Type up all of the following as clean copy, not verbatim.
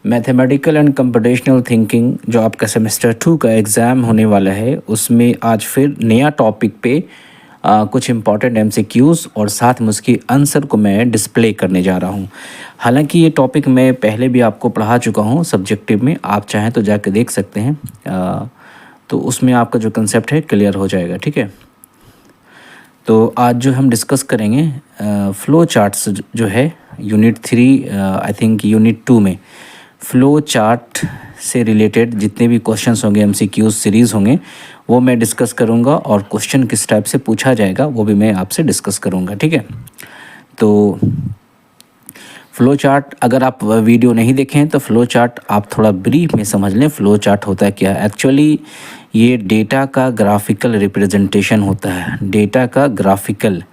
Mathematical and computational thinking जो आपका semester 2 का एग्ज़ाम होने वाला है, उसमें आज फिर नया टॉपिक पे कुछ इम्पॉर्टेंट एमसीक्यूज़ और साथ में उसकी आंसर को मैं डिस्प्ले करने जा रहा हूँ। हालांकि ये टॉपिक मैं पहले भी आपको पढ़ा चुका हूँ सब्जेक्टिव में, आप चाहें तो जाके देख सकते हैं। तो उसमें आपका जो कंसेप्ट है क्लियर हो जाएगा, ठीक है। तो आज जो हम डिस्कस करेंगे फ़्लो चार्ट्स जो है यूनिट 3, आई थिंक यूनिट 2 में फ़्लो चार्ट से रिलेटेड जितने भी क्वेश्चंस होंगे, एमसीक्यूज सीरीज़ होंगे, वो मैं डिस्कस करूँगा और क्वेश्चन किस टाइप से पूछा जाएगा वो भी मैं आपसे डिस्कस करूँगा, ठीक है। तो फ़्लो चार्ट अगर आप वीडियो नहीं देखें तो फ़्लो चार्ट आप थोड़ा ब्रीफ में समझ लें। फ़्लो चार्ट होता है क्या? एक्चुअली ये डेटा का ग्राफिकल रिप्रेजेंटेशन होता है। डेटा का ग्राफिकल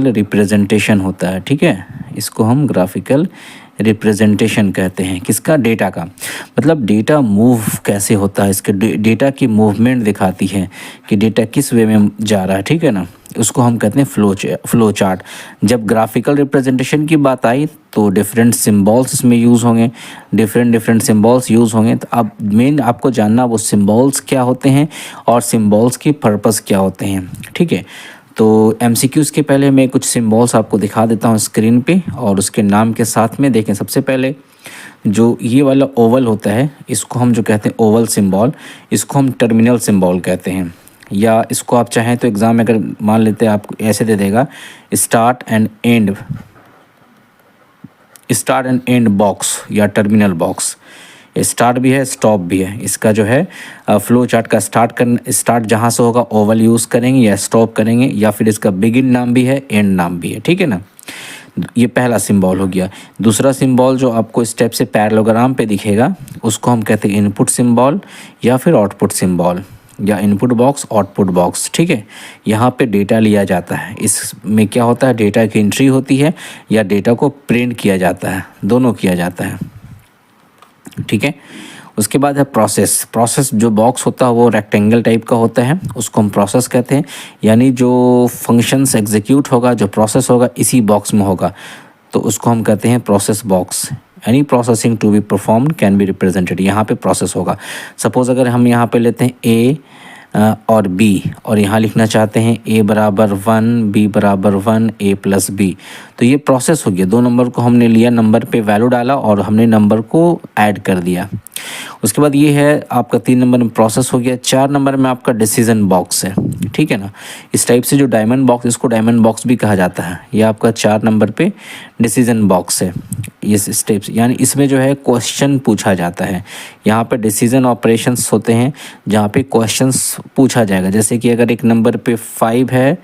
रिप्रेजेंटेशन होता है, ठीक है। इसको हम ग्राफिकल रिप्रेजेंटेशन कहते हैं। किसका? डेटा का। मतलब डेटा मूव कैसे होता है, इसके डेटा की मूवमेंट दिखाती है कि डेटा किस वे में जा रहा है, ठीक है ना। उसको हम कहते हैं फ़्लो चार्ट। जब ग्राफिकल रिप्रेजेंटेशन की बात आई तो डिफरेंट सिंबल्स इसमें यूज़ होंगे, डिफरेंट सिंबल्स यूज़ होंगे। तो अब मेन आपको जानना वो सिंबल्स क्या होते हैं और सिंबल्स की पर्पस क्या होते हैं, ठीक है। तो एमसीक्यूज़ के पहले मैं कुछ सिंबल्स आपको दिखा देता हूँ स्क्रीन पे और उसके नाम के साथ में। देखें, सबसे पहले जो ये वाला ओवल होता है, इसको हम जो कहते हैं ओवल सिंबल, इसको हम टर्मिनल सिंबल कहते हैं। या इसको आप चाहें तो एग्ज़ाम में अगर मान लेते हैं आपको ऐसे दे देगा, स्टार्ट एंड एंड बॉक्स या टर्मिनल बॉक्स। स्टार्ट भी है, स्टॉप भी है। इसका जो है फ़्लो चार्ट का स्टार्ट जहाँ से होगा ओवल यूज़ करेंगे या स्टॉप करेंगे, या फिर इसका बिगिन नाम भी है, एंड नाम भी है, ठीक है ना। ये पहला सिंबल हो गया। दूसरा सिंबल जो आपको स्टेप से पैरेललोग्राम पे दिखेगा, उसको हम कहते हैं इनपुट सिंबल या फिर आउटपुट सिंबल, या इनपुट बॉक्स आउटपुट बॉक्स, ठीक है। यहाँ पे डेटा लिया जाता है। इसमें क्या होता है, डेटा की एंट्री होती है या डेटा को प्रिंट किया जाता है, दोनों किया जाता है, ठीक है। उसके बाद है प्रोसेस जो बॉक्स होता है वो रेक्टेंगल टाइप का होता है, उसको हम प्रोसेस कहते हैं। यानी जो फंक्शंस एग्जीक्यूट होगा, जो प्रोसेस होगा, इसी बॉक्स में होगा, तो उसको हम कहते हैं process box. Any processing to be performed can be represented, यहाँ पे प्रोसेस होगा। सपोज़ अगर हम यहाँ पे लेते हैं ए और बी और यहाँ लिखना चाहते हैं a बराबर 1 b बराबर 1 a प्लस b, तो ये प्रोसेस हो गया। दो नंबर को हमने लिया, नंबर पे वैल्यू डाला और हमने नंबर को ऐड कर दिया। उसके बाद ये है आपका 3 नंबर में प्रोसेस हो गया। 4 नंबर में आपका डिसीजन बॉक्स है, ठीक है ना। इस टाइप से जो डायमंड बॉक्स, इसको डायमंड बॉक्स भी कहा जाता है। ये आपका 4 नंबर पे डिसीजन बॉक्स है। ये स्टेप्स यानी इसमें जो है क्वेश्चन पूछा जाता है। यहाँ पे डिसीजन ऑपरेशंस होते हैं जहाँ पे क्वेश्चंस पूछा जाएगा। जैसे कि अगर एक नंबर पे 5 है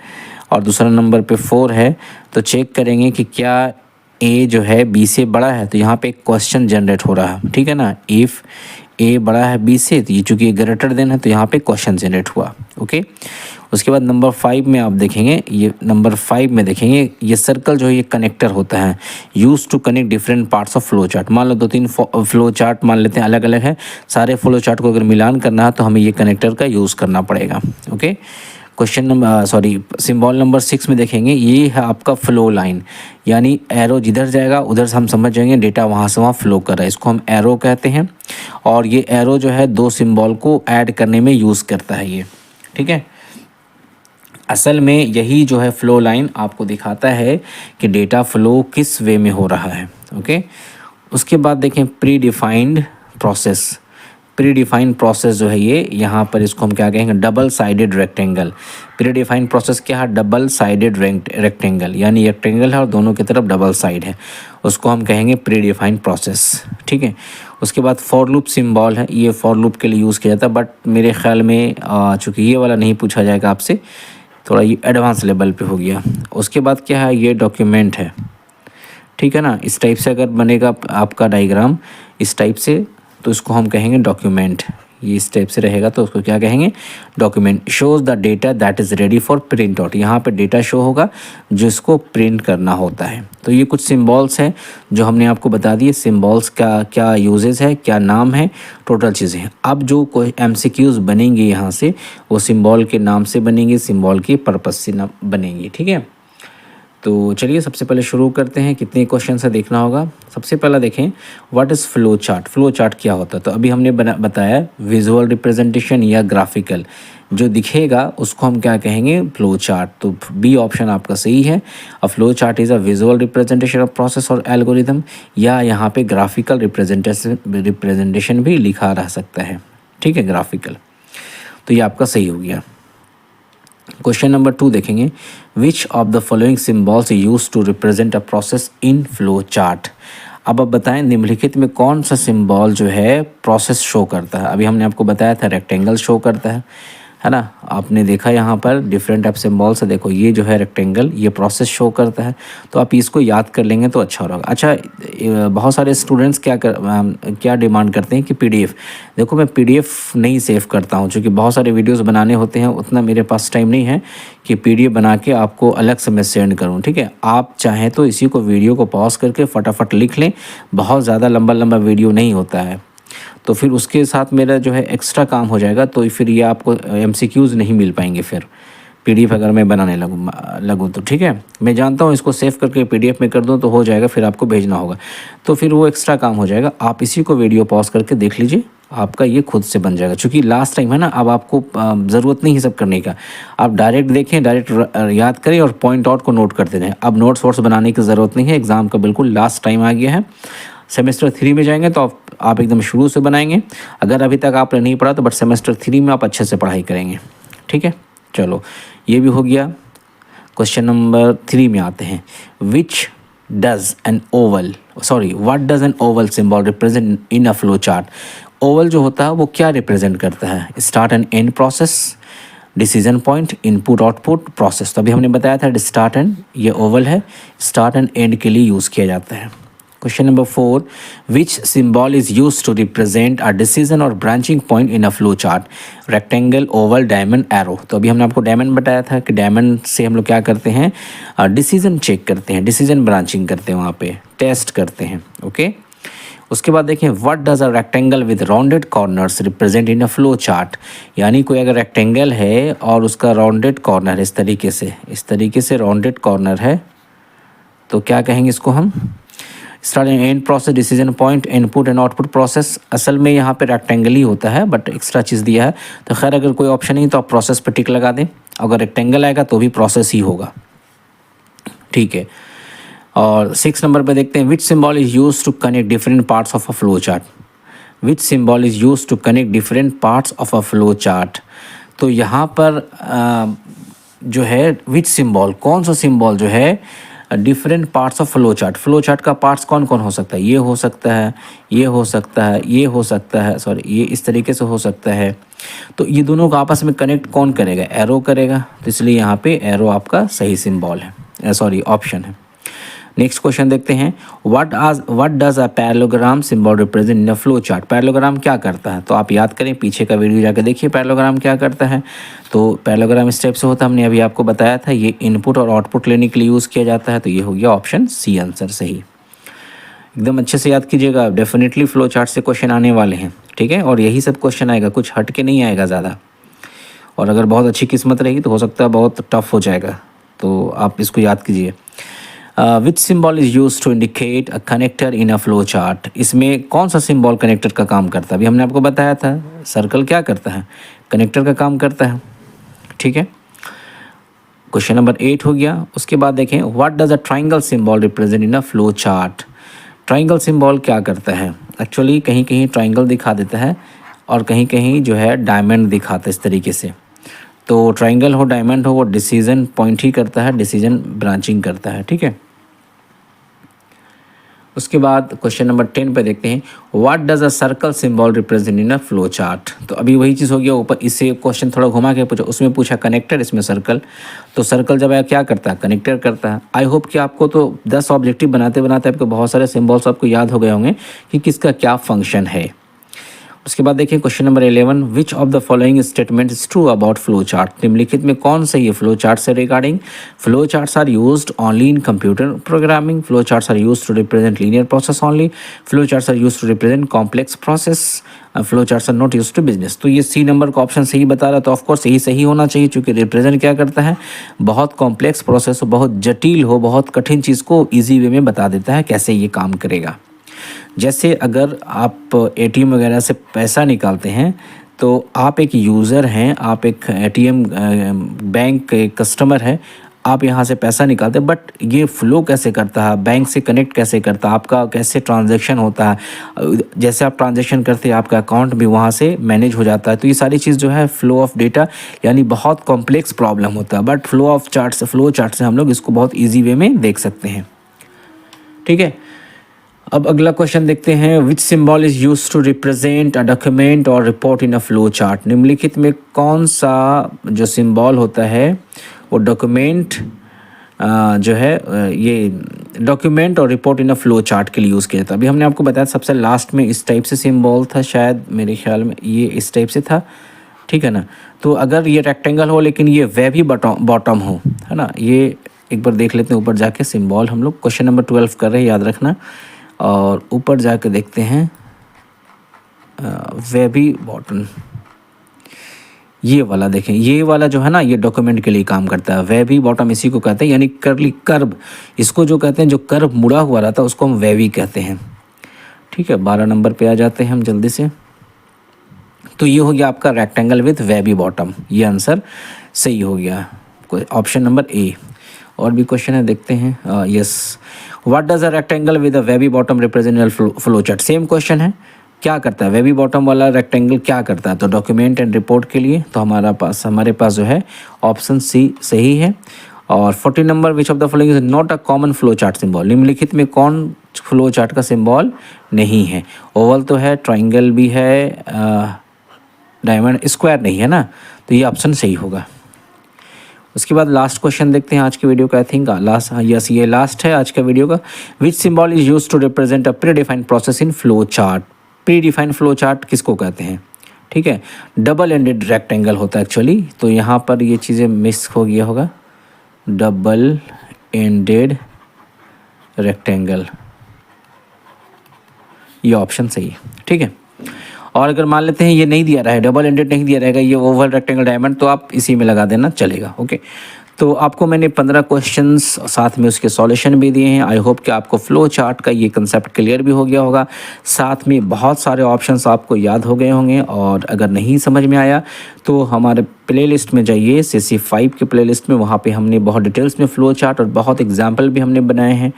और दूसरा नंबर पे 4 है, तो चेक करेंगे कि क्या ए जो है बी से बड़ा है, तो यहाँ पे एक क्वेश्चन जनरेट हो रहा है, ठीक है ना। इफ़ ए बड़ा है बी से, तो ये चूँकि ग्रेटर देन है तो यहाँ पे क्वेश्चन जनरेट हुआ, ओके। उसके बाद नंबर 5 में आप देखेंगे, ये नंबर 5 में देखेंगे ये सर्कल जो है ये कनेक्टर होता है, use to connect different parts of flow chart. मान लो 2-3 फ्लो चार्ट मान लेते हैं अलग अलग है, सारे फ्लो चार्ट को अगर मिलान करना है तो हमें ये कनेक्टर का यूज़ करना पड़ेगा, ओके। सिंबल नंबर 6 में देखेंगे, ये है आपका फ्लो लाइन, यानी एरो जिधर जाएगा उधर से हम समझ जाएंगे डेटा वहाँ से वहाँ फ्लो कर रहा है, इसको हम एरो कहते हैं। और ये एरो जो है 2 सिंबल को ऐड करने में यूज़ करता है ये, ठीक है। असल में यही जो है फ्लो लाइन आपको दिखाता है कि डेटा फ्लो किस वे में हो रहा है, ओके। उसके बाद देखें प्री डिफाइंड प्रोसेस जो है ये, यहाँ पर इसको हम क्या कहेंगे, double sided rectangle. Pre defined process क्या है, डबल साइडेड रेक्टेंगल, यानी रेक्टेंगल है और दोनों की तरफ डबल साइड है, उसको हम कहेंगे प्री डिफाइंड प्रोसेस, ठीक है। उसके बाद फॉर लूप सिंबल है, ये फॉर लूप के लिए यूज़ किया जाता है, बट मेरे ख्याल में चूँकि ये वाला नहीं पूछा जाएगा आपसे, थोड़ा ये एडवांस लेवल पे हो गया। उसके बाद क्या है, ये डॉक्यूमेंट है, ठीक है ना। इस टाइप से अगर बनेगा आपका डायग्राम इस टाइप से, तो इसको हम कहेंगे डॉक्यूमेंट। ये इस टाइप से रहेगा तो उसको क्या कहेंगे, document. Shows the data that is ready for print out, यहाँ पे डेटा शो होगा जिसको प्रिंट करना होता है। तो ये कुछ सिंबल्स हैं जो हमने आपको बता दिए, सिंबल्स का क्या यूजेस है, क्या नाम है, टोटल चीज़ें हैं। अब जो कोई एमसीक्यूज़ बनेंगे यहाँ से, वो सिंबल के नाम से बनेंगे, सिंबल की पर्पस से बनेंगे, ठीक है। तो चलिए सबसे पहले शुरू करते हैं, कितने क्वेश्चन है देखना होगा। सबसे पहला देखें, what is flow chart. Flow chart क्या होता है? तो अभी हमने बताया विजुअल रिप्रेजेंटेशन या ग्राफिकल, जो दिखेगा उसको हम क्या कहेंगे, फ्लो चार्ट। तो बी ऑप्शन आपका सही है। अ flow chart is a visual representation of process और एल्गोरिदम, या यहाँ पे ग्राफिकल रिप्रेजेंटेशन भी लिखा रह सकता है, ठीक है, ग्राफिकल। तो ये आपका सही हो गया। क्वेश्चन नंबर 2 देखेंगे, which of the following symbols use to represent a process in flow chart. अब आप बताएं निम्नलिखित में कौन सा सिम्बॉल जो है प्रोसेस शो करता है। अभी हमने आपको बताया था रेक्टेंगल शो करता है ना। आपने देखा यहाँ पर डिफरेंट टाइप सिम्बॉल्स है, देखो ये जो है रेक्टेंगल, ये प्रोसेस शो करता है। तो आप इसको याद कर लेंगे तो अच्छा होगा। अच्छा, बहुत सारे स्टूडेंट्स क्या डिमांड करते हैं कि पीडीएफ। देखो मैं पीडीएफ नहीं सेव करता हूँ, क्योंकि बहुत सारे वीडियोस बनाने होते हैं, उतना मेरे पास टाइम नहीं है कि पीडीएफ बना के आपको अलग से मैं सेंड करूँ, ठीक है। आप चाहें तो इसी को वीडियो को पॉज करके फटाफट लिख लें, बहुत ज़्यादा लंबा लंबा वीडियो नहीं होता है, तो फिर उसके साथ मेरा जो है एक्स्ट्रा काम हो जाएगा। तो फिर ये आपको एमसीक्यूज़ नहीं मिल पाएंगे फिर पीडीएफ अगर मैं बनाने लगूँ तो, ठीक है। मैं जानता हूँ इसको सेव करके पीडीएफ में कर दूँ तो हो जाएगा, फिर आपको भेजना होगा, तो फिर वो एक्स्ट्रा काम हो जाएगा। आप इसी को वीडियो पॉज करके देख लीजिए, आपका ये खुद से बन जाएगा। क्योंकि लास्ट टाइम है ना, अब आपको ज़रूरत नहीं है सब करने का, आप डायरेक्ट देखें, डायरेक्ट याद करें और पॉइंट आउट को नोट करते रहें। अब नोट्स वोट्स बनाने की ज़रूरत नहीं है, एग्ज़ाम का बिल्कुल लास्ट टाइम आ गया है। सेमेस्टर 3 में जाएंगे तो आप एकदम शुरू से बनाएंगे। अगर अभी तक आपने नहीं पढ़ा तो बट सेमेस्टर 3 में आप अच्छे से पढ़ाई करेंगे, ठीक है। चलो ये भी हो गया। क्वेश्चन नंबर 3 में आते हैं, what does an oval symbol represent in a flow chart. Oval जो होता है वो क्या रिप्रेजेंट करता है? Start and end process, decision point, input output process. तो अभी हमने बताया था स्टार्ट एंड, ये ओवल है, स्टार्ट एंड एंड के लिए यूज़ किया जाता है। Question number 4, which symbol is use to represent a decision और branching point in a flow chart. Rectangle, Oval, diamond, arrow. तो अभी हमने आपको डायमंड बताया था कि डायमंड से हम लोग क्या करते हैं, डिसीजन चेक करते हैं, डिसीजन ब्रांचिंग करते हैं, वहाँ पे टेस्ट करते हैं, ओके। उसके बाद देखें, what does a rectangle with rounded corners represent in a flow chart. यानी कोई अगर रेक्टेंगल है और उसका राउंडेड कॉर्नर इस तरीके से राउंडेड कॉर्नर है, तो क्या कहेंगे इसको हम, start and end process, decision point, input and output process. असल में यहाँ पे रेक्टेंगल ही होता है, बट एक्स्ट्रा चीज़ दिया है। तो खैर अगर कोई ऑप्शन नहीं तो आप प्रोसेस पे टिक लगा दें, अगर रेक्टेंगल आएगा तो भी प्रोसेस ही होगा, ठीक है। और 6 नंबर पे देखते हैं, which symbol is use to connect different parts of a flow chart. Which symbol is use to connect different parts of a flow chart. तो यहाँ पर जो है विच सिम्बॉल, कौन सा सिम्बॉल जो है different parts of flow chart. Flow chart का पार्ट्स कौन कौन हो सकता है, ये हो सकता है, ये हो सकता है, ये हो सकता है, सॉरी ये इस तरीके से हो सकता है। तो ये दोनों को आपस में कनेक्ट कौन करेगा, एरो करेगा। तो इसलिए यहाँ पे एरो आपका सही सिम्बॉल है, सॉरी ऑप्शन है। नेक्स्ट क्वेश्चन देखते हैं, what does a parallelogram symbol represent in a flow chart. Parallelogram क्या करता है? तो आप याद करें, पीछे का वीडियो जाकर देखिए पैरेललोग्राम क्या करता है। तो पैरेललोग्राम इस टाइप से होता है, हमने अभी आपको बताया था, ये इनपुट और आउटपुट लेने के लिए यूज़ किया जाता है। तो ये हो गया ऑप्शन सी आंसर सही। एकदम अच्छे से याद कीजिएगा, डेफिनेटली फ्लो चार्ट से क्वेश्चन आने वाले हैं, ठीक है। और यही सब क्वेश्चन आएगा, कुछ हट के नहीं आएगा ज़्यादा। और अगर बहुत अच्छी किस्मत रहेगी तो हो सकता है बहुत टफ हो जाएगा, तो आप इसको याद कीजिए। Which symbol is use to indicate a connector in a flow chart. इसमें कौन सा सिम्बॉल कनेक्टर का काम करता है? अभी हमने आपको बताया था, सर्कल क्या करता है, कनेक्टर का काम करता है, ठीक है। क्वेश्चन नंबर 8 हो गया। उसके बाद देखें, what does a triangle symbol represent in a flow chart. Triangle symbol क्या करता है? एक्चुअली कहीं कहीं ट्राइंगल दिखा देता है और कहीं कहीं जो है डायमंड दिखाता है इस तरीके से। तो ट्राइंगल हो डायमंड हो, वो डिसीजन पॉइंट ही करता है, डिसीजन ब्रांचिंग करता है, ठीक है। उसके बाद क्वेश्चन नंबर 10 पे देखते हैं, what does a circle symbol represent in a flow chart. तो अभी वही चीज़ हो गया, ऊपर इससे क्वेश्चन थोड़ा घुमा के पूछा, उसमें पूछा कनेक्टर, इसमें सर्कल। तो सर्कल जब आया क्या करता है, कनेक्टर करता है। आई होप कि आपको तो 10 ऑब्जेक्टिव बनाते बनाते आपको बहुत सारे सिम्बॉल्स आपको याद हो गए होंगे कि किसका क्या फंक्शन है। उसके बाद देखिए question number 11, which of the following statement is true about flow chart. निम्नलिखित में कौन सा ये फ्लो चार्ट से regarding. Flow charts are used only in computer programming. Flow charts are used to represent linear process only. Flow charts are used to represent complex process. Flow charts are not used to business. तो ये सी number का option सही बता रहा है, तो of course यही सही होना चाहिए, क्योंकि रिप्रेजेंट क्या करता है, बहुत कॉम्प्लेक्स प्रोसेस हो, बहुत जटिल हो, बहुत कठिन चीज़ को ईजी वे में बता देता है कैसे ये काम करेगा। जैसे अगर आप एटीएम वगैरह से पैसा निकालते हैं, तो आप एक यूज़र हैं, आप एक एटीएम बैंक के कस्टमर हैं, आप यहाँ से पैसा निकालते हैं, बट ये फ़्लो कैसे करता है, बैंक से कनेक्ट कैसे करता है, आपका कैसे ट्रांजैक्शन होता है, जैसे आप ट्रांजैक्शन करते हैं आपका अकाउंट भी वहाँ से मैनेज हो जाता है। तो ये सारी चीज़ जो है फ़्लो ऑफ डेटा, यानी बहुत कॉम्प्लेक्स प्रॉब्लम होता है, बट फ्लो चार्ट से हम लोग इसको बहुत ईजी वे में देख सकते हैं। ठीक है, अब अगला क्वेश्चन देखते हैं, which symbol is use to represent a document और report in a flow chart. निम्नलिखित में कौन सा जो सिंबल होता है वो डॉक्यूमेंट जो है ये डॉक्यूमेंट और report in a flow chart के लिए यूज़ किया था। अभी हमने आपको बताया सबसे लास्ट में इस टाइप से सिंबल था, शायद मेरे ख्याल में ये इस टाइप से था, ठीक है ना। तो अगर ये रेक्टेंगल हो लेकिन ये वेवी बॉटम हो, है ना, ये एक बार देख लेते हैं ऊपर जाके सिंबल। हम लोग क्वेश्चन नंबर 12 कर रहे हैं, याद रखना। और ऊपर जाके देखते हैं वेबी बॉटम, ये वाला देखें, ये वाला जो है ना, ये डॉक्यूमेंट के लिए काम करता है। वेबी बॉटम इसी को कहते हैं, यानी कर्ली कर्व, इसको जो कहते हैं, जो कर्व मुड़ा हुआ रहता है उसको हम वेवी कहते हैं। ठीक है, 12 नंबर पे आ जाते हैं हम जल्दी से। तो ये हो गया आपका रेक्टेंगल विथ वेबी बॉटम, ये आंसर सही हो गया, ऑप्शन नंबर ए। और भी क्वेश्चन है, देखते हैं। Yes, what does a rectangle with a wavy bottom represent flow chart. Same question है, क्या करता है वेबी बॉटम वाला रेक्टेंगल, क्या करता है। तो डॉक्यूमेंट एंड रिपोर्ट के लिए तो हमारे पास जो है ऑप्शन सी सही है। और 40 number, which of the following is not a common flow chart symbol. निम्नलिखित में कौन फ्लो चार्ट का सिंबल नहीं है। ओवल तो है, ट्राइंगल भी है, डायमंड, स्क्वायर नहीं है ना, तो ये ऑप्शन सही होगा। उसके बाद लास्ट क्वेश्चन देखते हैं आज की वीडियो का। आई थिंक लास्ट, यस ये लास्ट है आज का वीडियो का। Which symbol is use to represent a predefined process in flow chart. Predefined flow chart किसको कहते हैं, ठीक है, डबल एंडेड रेक्टेंगल होता है एक्चुअली। तो यहाँ पर ये चीज़ें मिस हो गया होगा, डबल एंडेड रेक्टेंगल, ये ऑप्शन सही है, ठीक है। और अगर मान लेते हैं ये नहीं दिया रहा है, डबल एंडेड नहीं दिया रहेगा, ये ओवल रेक्टेंगल डायमंड, तो आप इसी में लगा देना, चलेगा। ओके, तो आपको मैंने 15 क्वेश्चंस साथ में उसके सॉल्यूशन भी दिए हैं। आई होप कि आपको फ्लो चार्ट का ये कंसेप्ट क्लियर भी हो गया होगा, साथ में बहुत सारे ऑप्शंस आपको याद हो गए होंगे। और अगर नहीं समझ में आया तो हमारे प्लेलिस्ट में जाइए, CC5 के प्लेलिस्ट में, वहाँ पे हमने बहुत डिटेल्स में फ्लो चार्ट और बहुत एग्जाम्पल भी हमने बनाए हैं,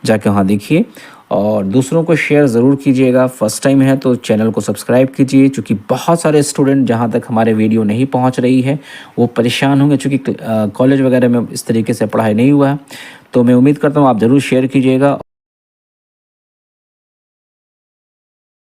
जाके वहाँ देखिए। और दूसरों को शेयर ज़रूर कीजिएगा। फर्स्ट टाइम है तो चैनल को सब्सक्राइब कीजिए, क्योंकि बहुत सारे स्टूडेंट जहां तक हमारे वीडियो नहीं पहुंच रही है वो परेशान होंगे, क्योंकि कॉलेज वगैरह में इस तरीके से पढ़ाई नहीं हुआ है। तो मैं उम्मीद करता हूं आप ज़रूर शेयर कीजिएगा।